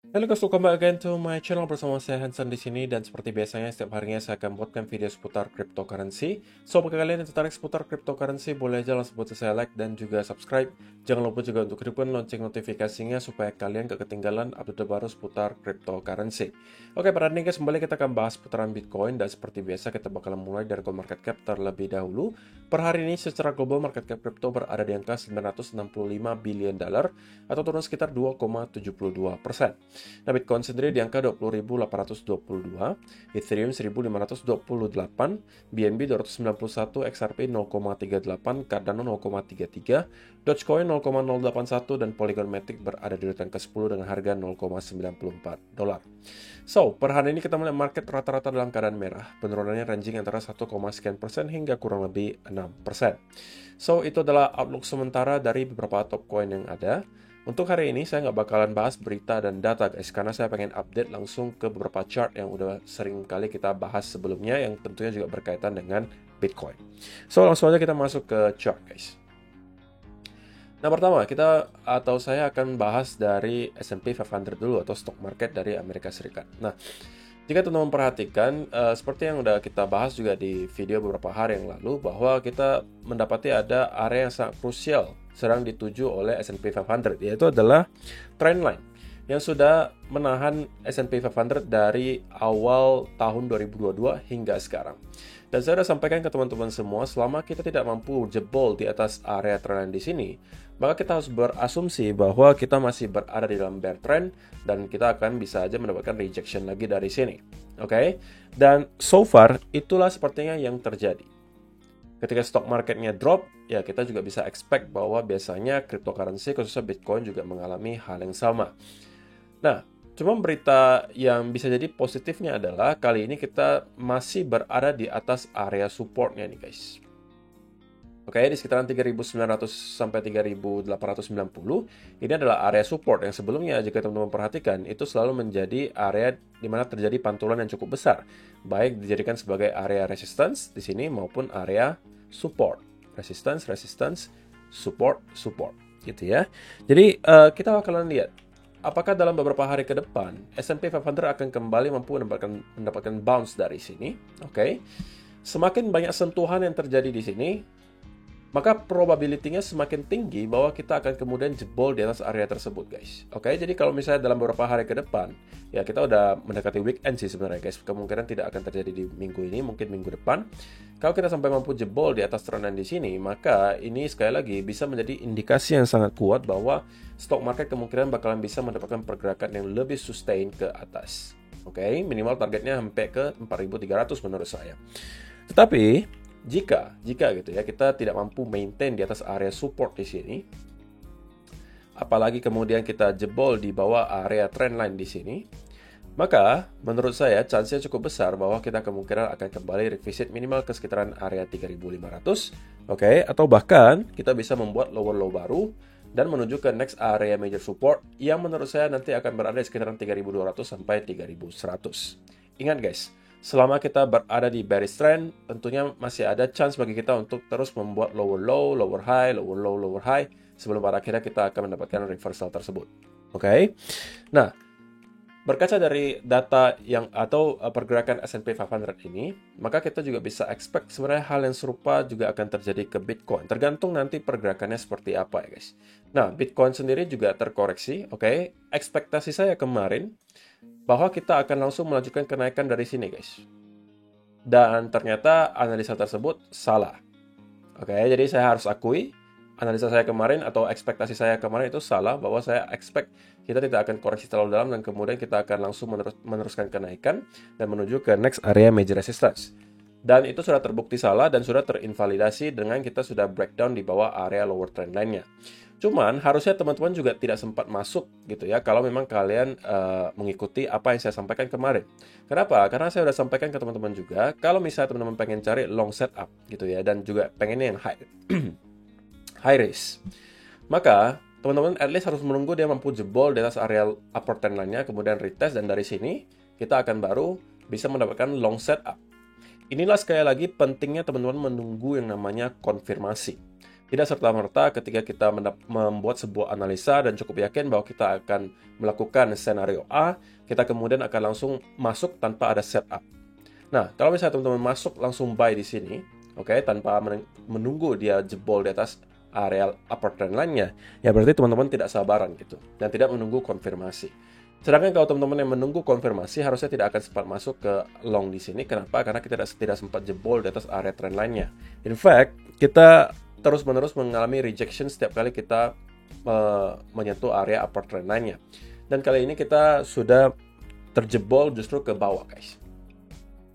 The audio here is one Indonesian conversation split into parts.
Halo guys, welcome back again to my channel bersama saya Hansen di sini dan seperti biasanya setiap harinya saya akan buatkan video seputar cryptocurrency. So bagi kalian yang tertarik seputar cryptocurrency boleh aja langsung buat saya like dan juga subscribe. Jangan lupa juga untuk hidupkan lonceng notifikasinya supaya kalian gak ketinggalan update baru seputar cryptocurrency. Oke, pada hari ini guys kembali kita akan bahas seputaran Bitcoin dan seperti biasa kita bakalan mulai dari market cap terlebih dahulu. Per hari ini secara global market cap crypto berada di angka 965 billion dollar atau turun sekitar 2,72%. Nah, Bitcoin sendiri di angka 20.822, Ethereum 1.528, BNB 291, XRP 0,38, Cardano 0,33, Dogecoin 0,081, dan Polygon Matic berada di urutan ke-10 dengan harga 0,94 dolar. So, per hari ini kita melihat market rata-rata dalam keadaan merah. Penurunannya ranging antara 1, sekian persen hingga kurang lebih 6%. So, itu adalah outlook sementara dari beberapa top coin yang ada. Untuk hari ini saya nggak bakalan bahas berita dan data guys, karena saya pengen update langsung ke beberapa chart yang udah sering kali kita bahas sebelumnya yang tentunya juga berkaitan dengan Bitcoin. So langsung aja kita masuk ke chart guys. Nah pertama saya akan bahas dari S&P 500 dulu atau stock market dari Amerika Serikat. Nah jika teman-teman perhatikan, seperti yang udah kita bahas juga di video beberapa hari yang lalu, bahwa kita mendapati ada area yang sangat krusial sedang dituju oleh S&P 500, yaitu adalah trendline yang sudah menahan S&P 500 dari awal tahun 2022 hingga sekarang. Dan saya sudah sampaikan ke teman-teman semua, selama kita tidak mampu jebol di atas area trendline di sini, maka kita harus berasumsi bahwa kita masih berada di dalam bear trend dan kita akan bisa aja mendapatkan rejection lagi dari sini. Oke? Dan so far itulah sepertinya yang terjadi. Ketika stock marketnya drop, ya kita juga bisa expect bahwa biasanya cryptocurrency khususnya Bitcoin juga mengalami hal yang sama. Nah, cuma berita yang bisa jadi positifnya adalah kali ini kita masih berada di atas area supportnya nih guys. Oke, di sekitaran 3.900 sampai 3.890 ini adalah area support yang sebelumnya jika teman-teman perhatikan itu selalu menjadi area di mana terjadi pantulan yang cukup besar, baik dijadikan sebagai area resistance di sini maupun area support. Resistance, support, gitu ya. Jadi kita bakalan lihat apakah dalam beberapa hari ke depan S&P 500 akan kembali mampu mendapatkan bounce dari sini. Oke. Semakin banyak sentuhan yang terjadi di sini, maka probability-nya semakin tinggi bahwa kita akan kemudian jebol di atas area tersebut, guys. Oke, jadi kalau misalnya dalam beberapa hari ke depan, ya kita udah mendekati weekend sih sebenarnya, guys. Kemungkinan tidak akan terjadi di minggu ini, mungkin minggu depan. Kalau kita sampai mampu jebol di atas trendan di sini, maka ini sekali lagi bisa menjadi indikasi yang sangat kuat bahwa stock market kemungkinan bakalan bisa mendapatkan pergerakan yang lebih sustain ke atas. Oke, minimal targetnya sampai ke 4.300 menurut saya. Tetapi jika gitu ya kita tidak mampu maintain di atas area support di sini, apalagi kemudian kita jebol di bawah area trendline di sini, maka menurut saya chance-nya cukup besar bahwa kita kemungkinan akan kembali revisit minimal ke sekitaran area 3.500, oke, atau bahkan kita bisa membuat lower low baru dan menuju ke next area major support yang menurut saya nanti akan berada di sekitaran 3.200 sampai 3.100. Ingat guys, selama kita berada di bearish trend, tentunya masih ada chance bagi kita untuk terus membuat lower low, lower high, lower low, lower high, sebelum pada akhirnya kita akan mendapatkan reversal tersebut. Oke? Nah, berkaca dari data yang atau pergerakan S&P 500 ini, maka kita juga bisa expect sebenarnya hal yang serupa juga akan terjadi ke Bitcoin. Tergantung nanti pergerakannya seperti apa ya guys. Nah, Bitcoin sendiri juga terkoreksi, oke? Ekspektasi saya kemarin bahwa kita akan langsung melanjutkan kenaikan dari sini guys. Dan ternyata analisa tersebut salah. Oke, jadi saya harus akui analisa saya kemarin atau ekspektasi saya kemarin itu salah, bahwa saya expect kita tidak akan koreksi terlalu dalam dan kemudian kita akan langsung meneruskan kenaikan dan menuju ke next area major resistance. Dan itu sudah terbukti salah dan sudah terinvalidasi dengan kita sudah breakdown di bawah area lower trend line-nya. Cuman harusnya teman-teman juga tidak sempat masuk gitu ya kalau memang kalian mengikuti apa yang saya sampaikan kemarin. Kenapa? Karena saya sudah sampaikan ke teman-teman juga kalau misalnya teman-teman pengen cari long setup gitu ya dan juga pengennya yang high high risk, maka teman-teman at least harus menunggu dia mampu jebol di atas area upper trend line-nya, kemudian retest, dan dari sini kita akan baru bisa mendapatkan long setup. Inilah sekali lagi pentingnya teman-teman menunggu yang namanya konfirmasi. Tidak serta-merta ketika kita membuat sebuah analisa dan cukup yakin bahwa kita akan melakukan skenario A, kita kemudian akan langsung masuk tanpa ada setup. Nah, kalau misalnya teman-teman masuk langsung buy di sini, oke, tanpa menunggu dia jebol di atas area upper trend line-nya, ya berarti teman-teman tidak sabaran gitu dan tidak menunggu konfirmasi. Sedangkan kalau teman-teman yang menunggu konfirmasi harusnya tidak akan sempat masuk ke long di sini. Kenapa? Karena kita tidak sempat jebol di atas area trend line-nya. In fact, kita terus-menerus mengalami rejection setiap kali kita menyentuh area upper trend line-nya. Dan kali ini kita sudah terjebol justru ke bawah, guys.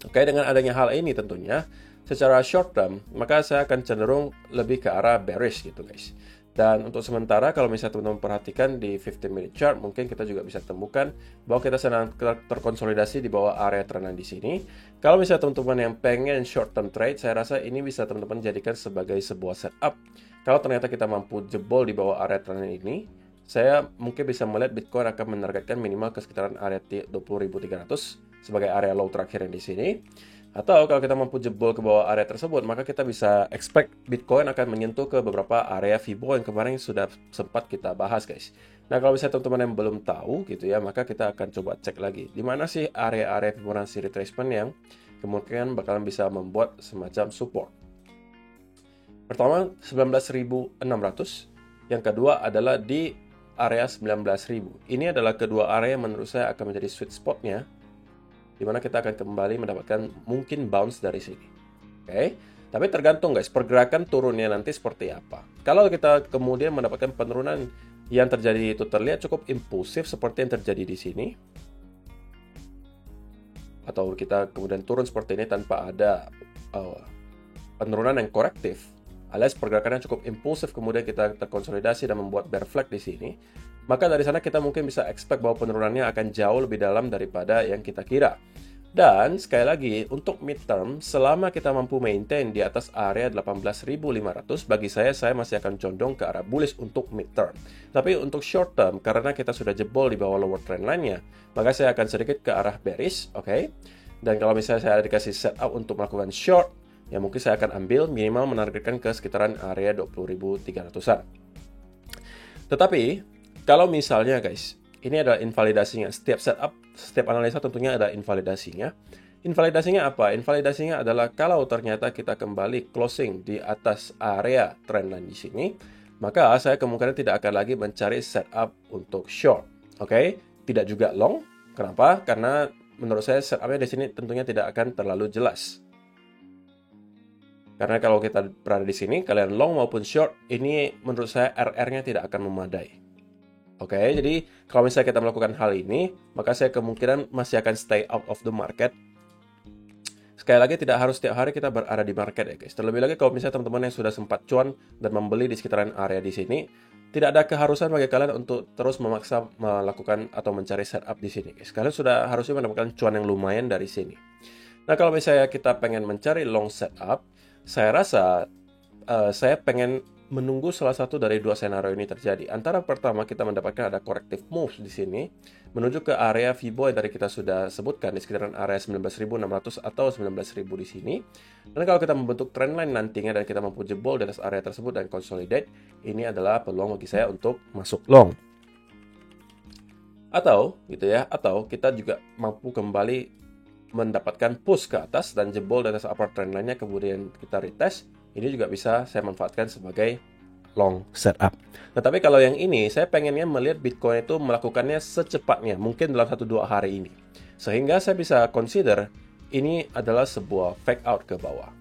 Oke, dengan adanya hal ini tentunya, secara short term, maka saya akan cenderung lebih ke arah bearish gitu, guys. Dan untuk sementara, kalau misalnya teman-teman perhatikan di 15-minute chart, mungkin kita juga bisa temukan bahwa kita sedang terkonsolidasi di bawah area trendline di sini. Kalau misalnya teman-teman yang pengen short term trade, saya rasa ini bisa teman-teman jadikan sebagai sebuah setup. Kalau ternyata kita mampu jebol di bawah area trendline ini, saya mungkin bisa melihat Bitcoin akan menargetkan minimal ke sekitaran area 20.300 sebagai area low terakhir yang di sini. Atau kalau kita mampu jebol ke bawah area tersebut, maka kita bisa expect Bitcoin akan menyentuh ke beberapa area Fibo yang kemarin sudah sempat kita bahas, guys. Nah, kalau misalnya teman-teman yang belum tahu gitu ya, maka kita akan coba cek lagi. Di mana sih area-area Fibonacci retracement yang kemungkinan bakalan bisa membuat semacam support. Pertama, 19.600. Yang kedua adalah di area 19.000. Ini adalah kedua area yang menurut saya akan menjadi sweet spot-nya, di mana kita akan kembali mendapatkan mungkin bounce dari sini. Oke, tapi tergantung guys, pergerakan turunnya nanti seperti apa. Kalau kita kemudian mendapatkan penurunan yang terjadi itu terlihat cukup impulsif seperti yang terjadi di sini, atau kita kemudian turun seperti ini tanpa ada penurunan yang korektif, alias pergerakannya cukup impulsif kemudian kita terkonsolidasi dan membuat bear flag di sini, maka dari sana kita mungkin bisa expect bahwa penurunannya akan jauh lebih dalam daripada yang kita kira. Dan sekali lagi, untuk midterm, selama kita mampu maintain di atas area 18.500, bagi saya masih akan condong ke arah bullish untuk midterm. Tapi untuk short term, karena kita sudah jebol di bawah lower trend line-nya, maka saya akan sedikit ke arah bearish, oke? Dan kalau misalnya saya dikasih setup untuk melakukan short, ya mungkin saya akan ambil minimal menargetkan ke sekitaran area 20.300-an. Tetapi, kalau misalnya guys, ini adalah invalidasinya. Setiap setup, setiap analisa tentunya ada invalidasinya. Invalidasinya apa? Invalidasinya adalah kalau ternyata kita kembali closing di atas area trendline di sini, maka saya kemungkinan tidak akan lagi mencari setup untuk short. Oke? Tidak juga long. Kenapa? Karena menurut saya setupnya di sini tentunya tidak akan terlalu jelas. Karena kalau kita berada di sini, kalian long maupun short, ini menurut saya RR-nya tidak akan memadai. Oke, jadi kalau misalnya kita melakukan hal ini, maka saya kemungkinan masih akan stay out of the market. Sekali lagi, tidak harus setiap hari kita berada di market ya guys. Terlebih lagi kalau misalnya teman-teman yang sudah sempat cuan dan membeli di sekitaran area di sini, tidak ada keharusan bagi kalian untuk terus memaksa melakukan atau mencari setup di sini guys. Kalian sudah harusnya mendapatkan cuan yang lumayan dari sini. Nah, kalau misalnya kita pengen mencari long setup, saya rasa saya pengen menunggu salah satu dari dua skenario ini terjadi. Antara pertama kita mendapatkan ada corrective moves di sini menuju ke area Fibo yang tadi kita sudah sebutkan di sekitaran area 19.600 atau 19.000 di sini. Dan kalau kita membentuk trendline nantinya dan kita mampu jebol di atas area tersebut dan consolidate, ini adalah peluang bagi saya untuk masuk long. Atau gitu ya, atau kita juga mampu kembali mendapatkan push ke atas dan jebol di atas upper trendline-nya kemudian kita retest. Ini juga bisa saya manfaatkan sebagai long setup. Nah, tapi kalau yang ini, saya pengennya melihat Bitcoin itu melakukannya secepatnya, mungkin dalam 1-2 hari ini. Sehingga saya bisa consider ini adalah sebuah fake out ke bawah.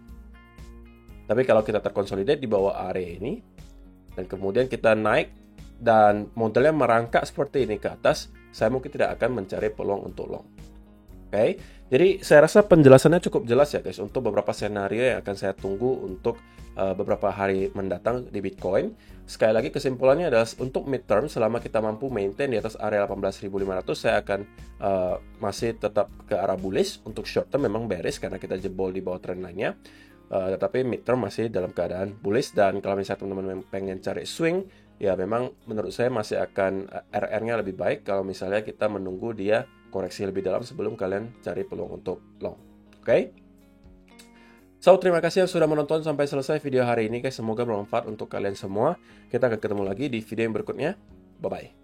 Tapi kalau kita terkonsolidate di bawah area ini, dan kemudian kita naik, dan modelnya merangkak seperti ini ke atas, saya mungkin tidak akan mencari peluang untuk long. Oke, jadi saya rasa penjelasannya cukup jelas ya guys untuk beberapa skenario yang akan saya tunggu untuk beberapa hari mendatang di Bitcoin. Sekali lagi kesimpulannya adalah untuk midterm selama kita mampu maintain di atas area 18.500 saya akan masih tetap ke arah bullish. Untuk short term memang bearish karena kita jebol di bawah trend line-nya. Tetapi midterm masih dalam keadaan bullish dan kalau misalnya teman-teman pengen cari swing ya memang menurut saya masih akan RR-nya lebih baik kalau misalnya kita menunggu dia koreksi lebih dalam sebelum kalian cari peluang untuk long. Oke? So, terima kasih yang sudah menonton sampai selesai video hari ini guys. Semoga bermanfaat untuk kalian semua. Kita akan ketemu lagi di video yang berikutnya. Bye-bye.